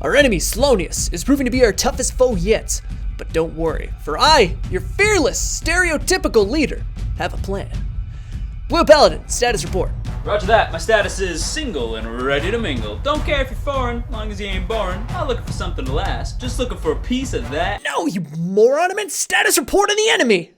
Our enemy, Sloanius, is proving to be our toughest foe yet. But don't worry, for I, your fearless, stereotypical leader, have a plan. Blue Paladin, status report. Roger that, my status is single and ready to mingle. Don't care if you're foreign, long as you ain't boring. Not looking for something to last, just looking for a piece of that. No, you moron, I meant status report on the enemy!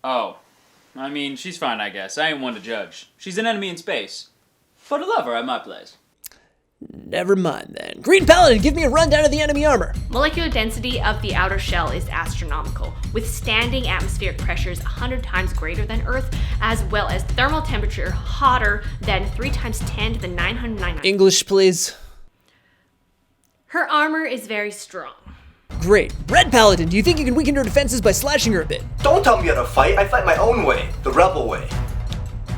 Oh, I mean, she's fine, I guess. I ain't one to judge. She's an enemy in space. But a lover at my place. Never mind then. Green Paladin, give me a rundown of the enemy armor. Molecular density of the outer shell is astronomical, withstanding atmospheric pressures 100 times greater than Earth, as well as thermal temperature hotter than 3 times 10 to the 999. English, please. Her armor is very strong. Great. Red Paladin, do you think you can weaken her defenses by slashing her a bit? Don't tell me how to fight. I fight my own way, the rebel way.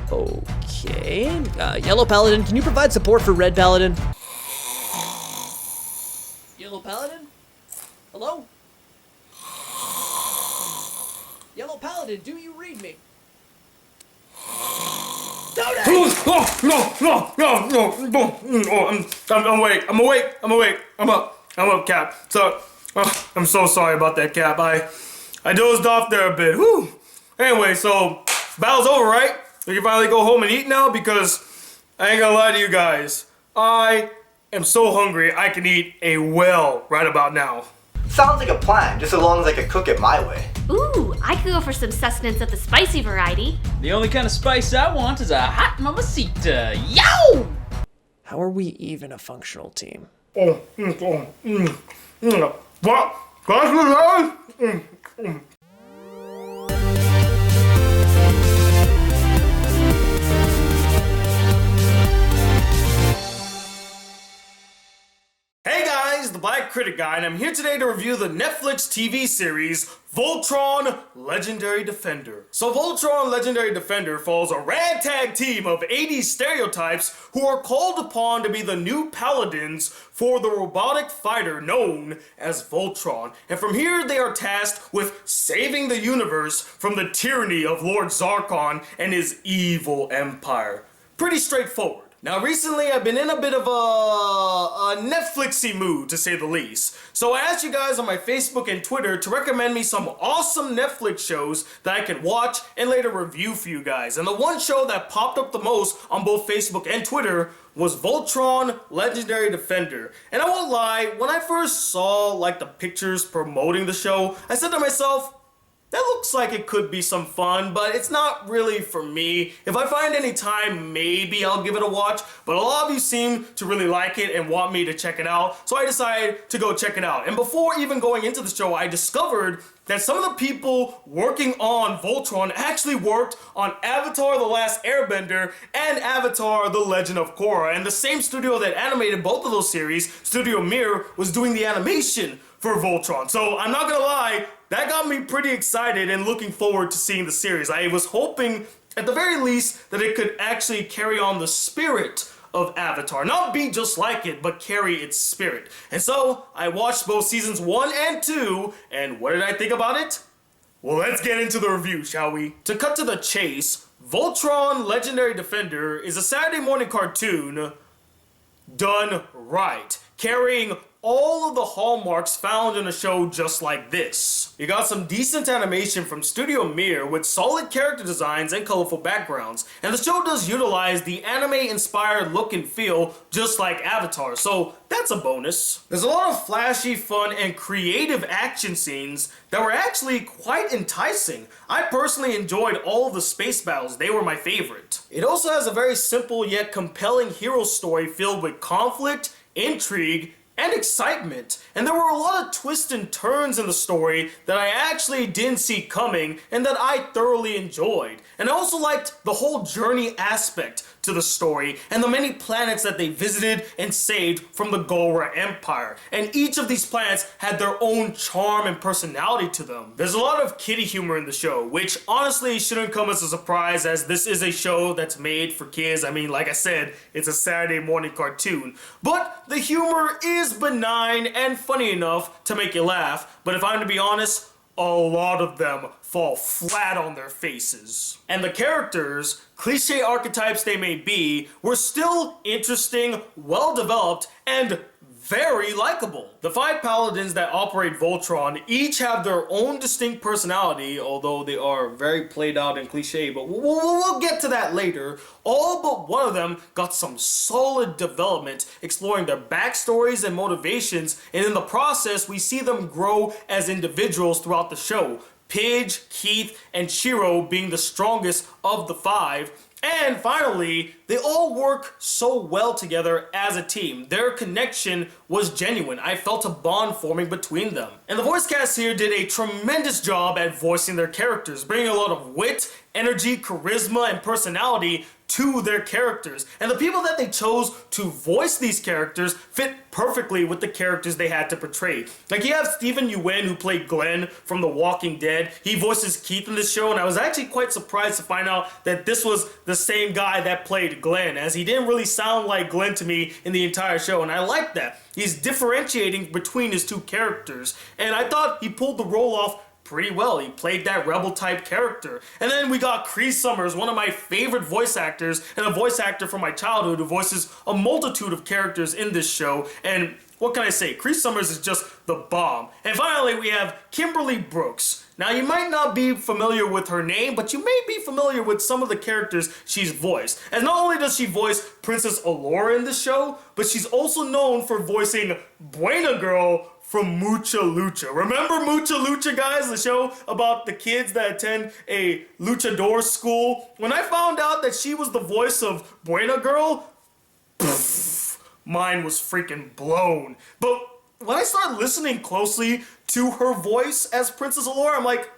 Okay. Yellow Paladin, can you provide support for Red Paladin? Yellow Paladin? Hello? Yellow Paladin, do you read me? I'm awake. I'm up, Cap. So, I'm so sorry about that, Cap. I dozed off there a bit. Whew. Anyway, so, battle's over, right? We can finally go home and eat now, because I ain't gonna lie to you guys. I am so hungry I can eat a whale right about now. Sounds like a plan, just as long as I can cook it my way. Ooh, I could go for some sustenance of the spicy variety. The only kind of spice I want is a hot mamacita. Yow! How are we even a functional team? What? Hey guys, the Black Critic Guy, and I'm here today to review the Netflix TV series Voltron Legendary Defender. So Voltron Legendary Defender follows a ragtag team of 80s stereotypes who are called upon to be the new paladins for the robotic fighter known as Voltron. And from here they are tasked with saving the universe from the tyranny of Lord Zarkon and his evil empire. Pretty straightforward. Now recently I've been in a bit of a Netflixy mood, to say the least. So I asked you guys on my Facebook and Twitter to recommend me some awesome Netflix shows that I can watch and later review for you guys. And the one show that popped up the most on both Facebook and Twitter was Voltron Legendary Defender. And I won't lie, when I first saw like the pictures promoting the show, I said to myself, that looks like it could be some fun, but it's not really for me. If I find any time, maybe I'll give it a watch, but a lot of you seem to really like it and want me to check it out, so I decided to go check it out. And before even going into the show, I discovered that some of the people working on Voltron actually worked on Avatar: The Last Airbender and Avatar: The Legend of Korra, and the same studio that animated both of those series, Studio Mir, was doing the animation for Voltron. So I'm not gonna lie, that got me pretty excited and looking forward to seeing the series. I was hoping, at the very least, that it could actually carry on the spirit of Avatar. Not be just like it, but carry its spirit. And so, I watched both seasons 1 and 2, and what did I think about it? Well, let's get into the review, shall we? To cut to the chase, Voltron Legendary Defender is a Saturday morning cartoon done right, carrying all of the hallmarks found in a show just like this. You got some decent animation from Studio Mir with solid character designs and colorful backgrounds, and the show does utilize the anime-inspired look and feel just like Avatar, so that's a bonus. There's a lot of flashy, fun, and creative action scenes that were actually quite enticing. I personally enjoyed all of the space battles, they were my favorite. It also has a very simple yet compelling hero story filled with conflict, intrigue, and excitement. And there were a lot of twists and turns in the story that I actually didn't see coming and that I thoroughly enjoyed. And I also liked the whole journey aspect to the story and the many planets that they visited and saved from the Golra Empire. And each of these planets had their own charm and personality to them. There's a lot of kiddie humor in the show, which honestly shouldn't come as a surprise as this is a show that's made for kids. I mean, like I said, it's a Saturday morning cartoon. But the humor is benign and funny enough to make you laugh. But if I'm to be honest, a lot of them fall flat on their faces. And the characters, cliche archetypes they may be, were still interesting, well developed, and very likable. The 5 paladins that operate Voltron each have their own distinct personality, although they are very played out and cliche, but we'll get to that later. All but one of them got some solid development, exploring their backstories and motivations, and in the process we see them grow as individuals throughout the show. Pidge, Keith, and Shiro being the strongest of the 5. And finally, they all work so well together as a team. Their connection was genuine. I felt a bond forming between them. And the voice cast here did a tremendous job at voicing their characters, bringing a lot of wit, energy, charisma, and personality to their characters. And the people that they chose to voice these characters fit perfectly with the characters they had to portray. Like, you have Stephen Yuen, who played Glenn from The Walking Dead. He voices Keith in this show, and I was actually quite surprised to find out that this was the same guy that played Glenn, as he didn't really sound like Glenn to me in the entire show, and I like that. He's differentiating between his two characters, and I thought he pulled the role off pretty well. He played that rebel type character. And then we got Cree Summers, one of my favorite voice actors and a voice actor from my childhood who voices a multitude of characters in this show. And what can I say? Cree Summers is just the bomb. And finally, we have Kimberly Brooks. Now, you might not be familiar with her name, but you may be familiar with some of the characters she's voiced. And not only does she voice Princess Allura in the show, but she's also known for voicing Buena Girl from Mucha Lucha. Remember Mucha Lucha, guys? The show about the kids that attend a luchador school? When I found out that she was the voice of Buena Girl, mine was freaking blown. But when I started listening closely to her voice as Princess Allura, I'm like,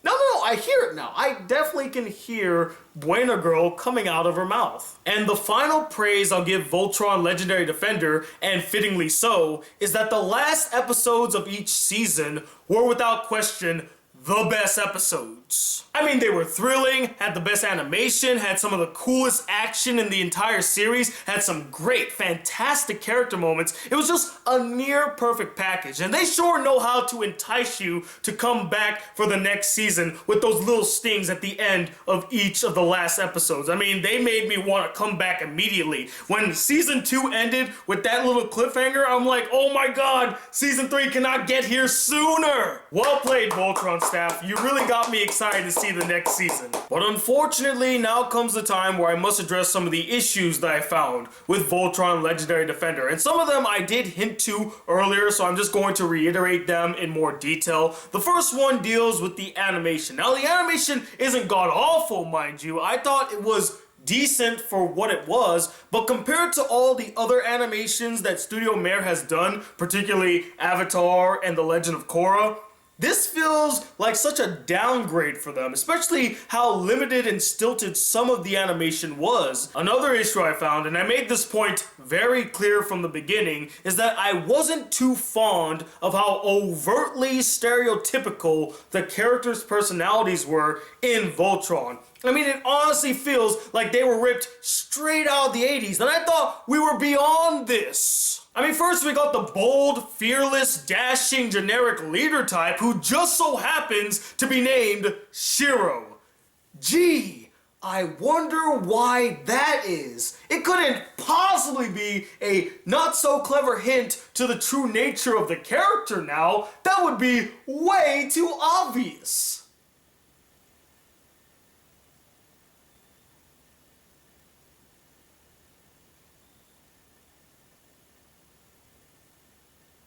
no, I hear it now. I definitely can hear Buena Girl coming out of her mouth. And the final praise I'll give Voltron Legendary Defender, and fittingly so, is that the last episodes of each season were without question the best episodes. I mean, they were thrilling, had the best animation, had some of the coolest action in the entire series, had some great, fantastic character moments. It was just a near perfect package, and they sure know how to entice you to come back for the next season with those little stings at the end of each of the last episodes. I mean, they made me want to come back immediately. When season 2 ended with that little cliffhanger, I'm like, oh my god, season 3 cannot get here sooner! Well played, Voltron staff. You really got me excited to see the next season. But unfortunately, now comes the time where I must address some of the issues that I found with Voltron Legendary Defender. And some of them I did hint to earlier, so I'm just going to reiterate them in more detail. The first one deals with the animation. Now, the animation isn't god-awful, mind you. I thought it was decent for what it was, but compared to all the other animations that Studio Mare has done, particularly Avatar and The Legend of Korra, this feels like such a downgrade for them, especially how limited and stilted some of the animation was. Another issue I found, and I made this point very clear from the beginning, is that I wasn't too fond of how overtly stereotypical the characters' personalities were in Voltron. I mean, it honestly feels like they were ripped straight out of the 80s, and I thought we were beyond this. I mean, first we got the bold, fearless, dashing, generic leader type who just so happens to be named Shiro. Gee, I wonder why that is. It couldn't possibly be a not-so-clever hint to the true nature of the character now. That would be way too obvious.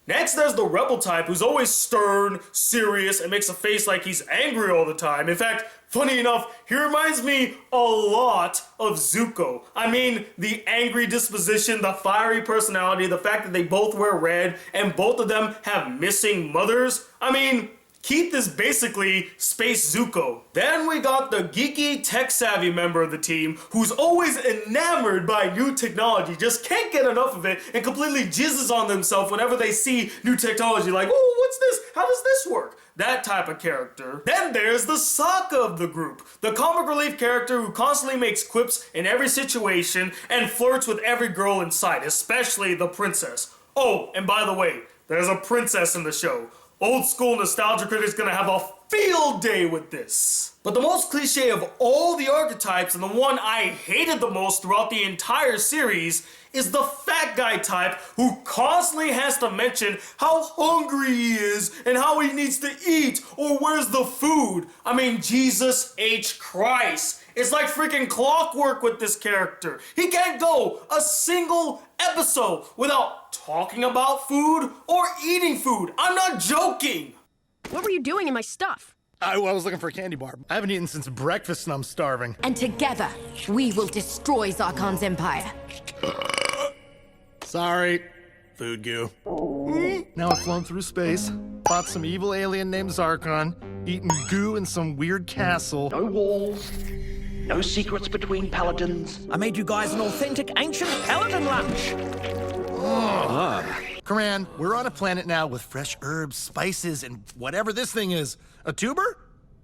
Next, there's the rebel type who's always stern, serious, and makes a face like he's angry all the time. In fact, funny enough, he reminds me a lot of Zuko. I mean, the angry disposition, the fiery personality, the fact that they both wear red, and both of them have missing mothers. I mean, Keith is basically Space Zuko. Then we got the geeky, tech-savvy member of the team who's always enamored by new technology, just can't get enough of it, and completely jizzes on themselves whenever they see new technology, like, oh, what's this? How does this work? That type of character. Then there's the Sokka of the group, the comic relief character who constantly makes quips in every situation and flirts with every girl in sight, especially the princess. Oh, and by the way, there's a princess in the show. Old school nostalgia critics gonna have a field day with this. But the most cliche of all the archetypes, and the one I hated the most throughout the entire series, is the fat guy type who constantly has to mention how hungry he is and how he needs to eat or where's the food. I mean, Jesus H. Christ. It's like freaking clockwork with this character. He can't go a single episode without talking about food or eating food. I'm not joking. What were you doing in my stuff? I was looking for a candy bar. I haven't eaten since breakfast and I'm starving. And together, we will destroy Zarkon's empire. Sorry. Food goo. Now I've flown through space, fought some evil alien named Zarkon, eaten goo in some weird castle. No walls, no secrets between paladins. I made you guys an authentic ancient paladin lunch. Karan, we're on a planet now with fresh herbs, spices, and whatever this thing is. A tuber?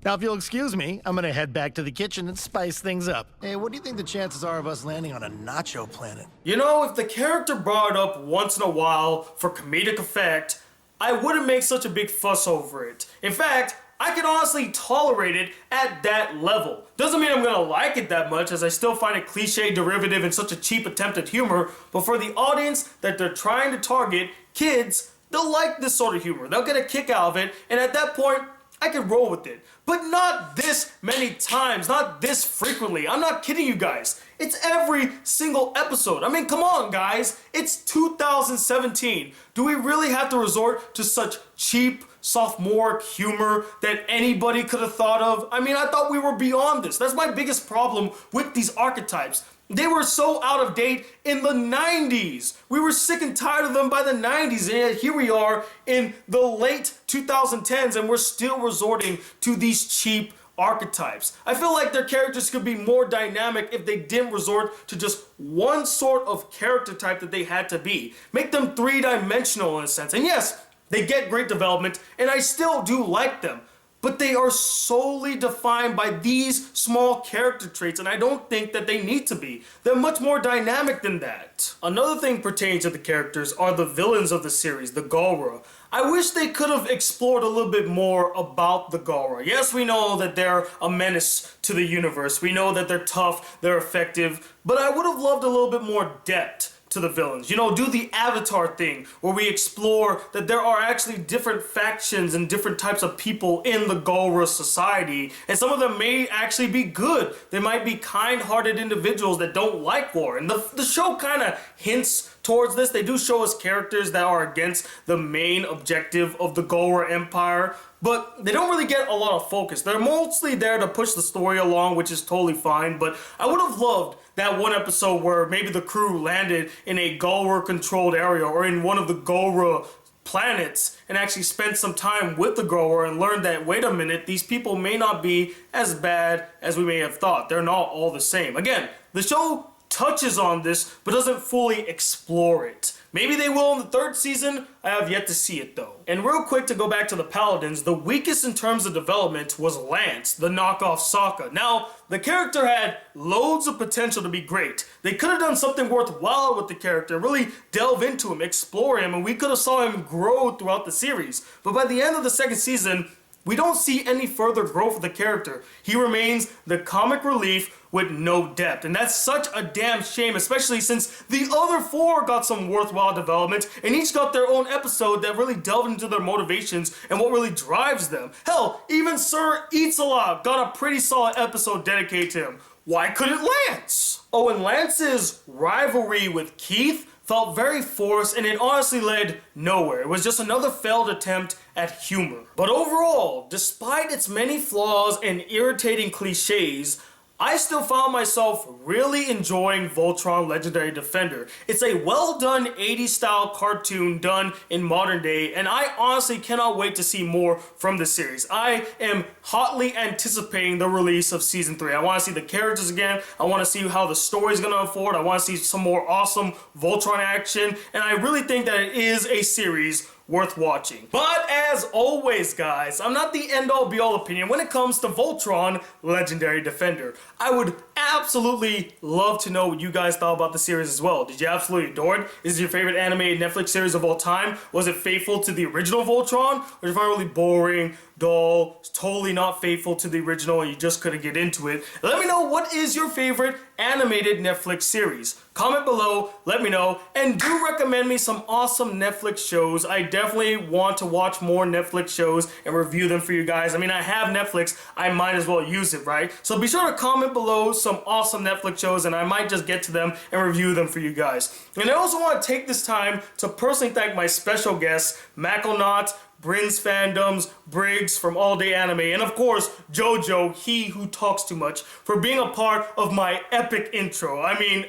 Now, if you'll excuse me, I'm gonna head back to the kitchen and spice things up. Hey, what do you think the chances are of us landing on a nacho planet? You know, if the character brought it up once in a while for comedic effect, I wouldn't make such a big fuss over it. In fact, I can honestly tolerate it at that level. Doesn't mean I'm gonna like it that much, as I still find it cliche, derivative, and such a cheap attempt at humor, but for the audience that they're trying to target, kids, they'll like this sort of humor. They'll get a kick out of it, and at that point, I can roll with it. But not this many times, not this frequently. I'm not kidding you guys. It's every single episode. I mean, come on, guys. It's 2017. Do we really have to resort to such cheap, sophomoric humor that anybody could have thought of? I mean, I thought we were beyond this. That's my biggest problem with these archetypes. They were so out of date in the 90s. We were sick and tired of them by the 90s, and yet here we are in the late 2010s, and we're still resorting to these cheap archetypes. I feel like their characters could be more dynamic if they didn't resort to just one sort of character type that they had to be. Make them three-dimensional in a sense. And yes, they get great development, and I still do like them. But they are solely defined by these small character traits, and I don't think that they need to be. They're much more dynamic than that. Another thing pertaining to the characters are the villains of the series, the Galra. I wish they could have explored a little bit more about the Galra. Yes, we know that they're a menace to the universe. We know that they're tough, they're effective, but I would have loved a little bit more depth to the villains. You know, do the Avatar thing where we explore that there are actually different factions and different types of people in the Galra society, and some of them may actually be good. They might be kind-hearted individuals that don't like war, and the show kind of hints towards this. They do show us characters that are against the main objective of the Galra Empire, but they don't really get a lot of focus. They're mostly there to push the story along, which is totally fine, but I would have loved that one episode where maybe the crew landed in a Galra-controlled area or in one of the Galra planets and actually spent some time with the Galra and learned that, wait a minute, these people may not be as bad as we may have thought. They're not all the same. Again, the show touches on this, but doesn't fully explore it. Maybe they will in the third season. I have yet to see it though. And real quick to go back to the Paladins, the weakest in terms of development was Lance, the knockoff Sokka. Now, the character had loads of potential to be great. They could have done something worthwhile with the character, really delve into him, explore him, and we could have saw him grow throughout the series. But by the end of the second season, we don't see any further growth of the character. He remains the comic relief with no depth. And that's such a damn shame, especially since the other four got some worthwhile development and each got their own episode that really delved into their motivations and what really drives them. Hell, even Sir Eats-a-Lot got a pretty solid episode dedicated to him. Why couldn't Lance? Oh, and Lance's rivalry with Keith felt very forced, and it honestly led nowhere. It was just another failed attempt at humor. But overall, despite its many flaws and irritating cliches, I still found myself really enjoying Voltron Legendary Defender. It's a well done 80s style cartoon done in modern day, and I honestly cannot wait to see more from the series. I am hotly anticipating the release of season 3. I want to see the characters again. I want to see how the story is going to unfold. I want to see some more awesome Voltron action, and I really think that it is a series worth watching. But as always, guys, I'm not the end-all be-all opinion when it comes to Voltron Legendary Defender. I would absolutely love to know what you guys thought about the series as well. Did you absolutely adore it? Is it your favorite animated Netflix series of all time? Was it faithful to the original Voltron? Or did you find it really boring, dull, totally not faithful to the original, and you just couldn't get into it? Let me know, what is your favorite animated Netflix series? Comment below, let me know, and do recommend me some awesome Netflix shows. I definitely want to watch more Netflix shows and review them for you guys. I mean, I have Netflix, I might as well use it, right? So be sure to comment below some awesome Netflix shows, and I might just get to them and review them for you guys. And I also want to take this time to personally thank my special guests, Macklenot, BrynsFandoms, Briggs from All Day Anime, and of course, JoJo, he who talks too much, for being a part of my epic intro. I mean,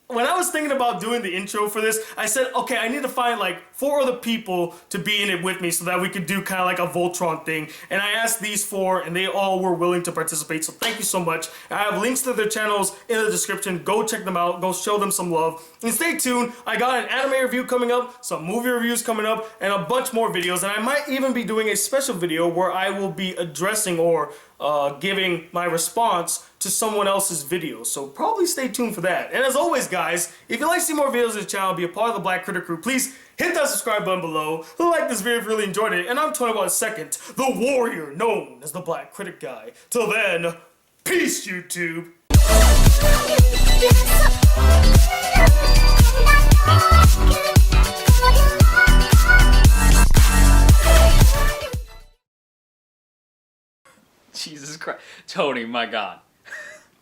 when I was thinking about doing the intro for this, I said, okay, I need to find like 4 other people to be in it with me so that we could do kind of like a Voltron thing. And I asked these 4 and they all were willing to participate, so thank you so much. I have links to their channels in the description. Go check them out, go show them some love. And stay tuned, I got an anime review coming up, some movie reviews coming up, and a bunch more videos. And I might even be doing a special video where I will be addressing or giving my response to someone else's video, so probably stay tuned for that. And as always, guys, if you'd like to see more videos of this channel, be a part of the Black Critic crew, please hit that subscribe button below, like this video if you really enjoyed it, and I'm 21 the warrior known as the Black Critic Guy. Till then, peace, YouTube! Jesus Christ. Tony, my God.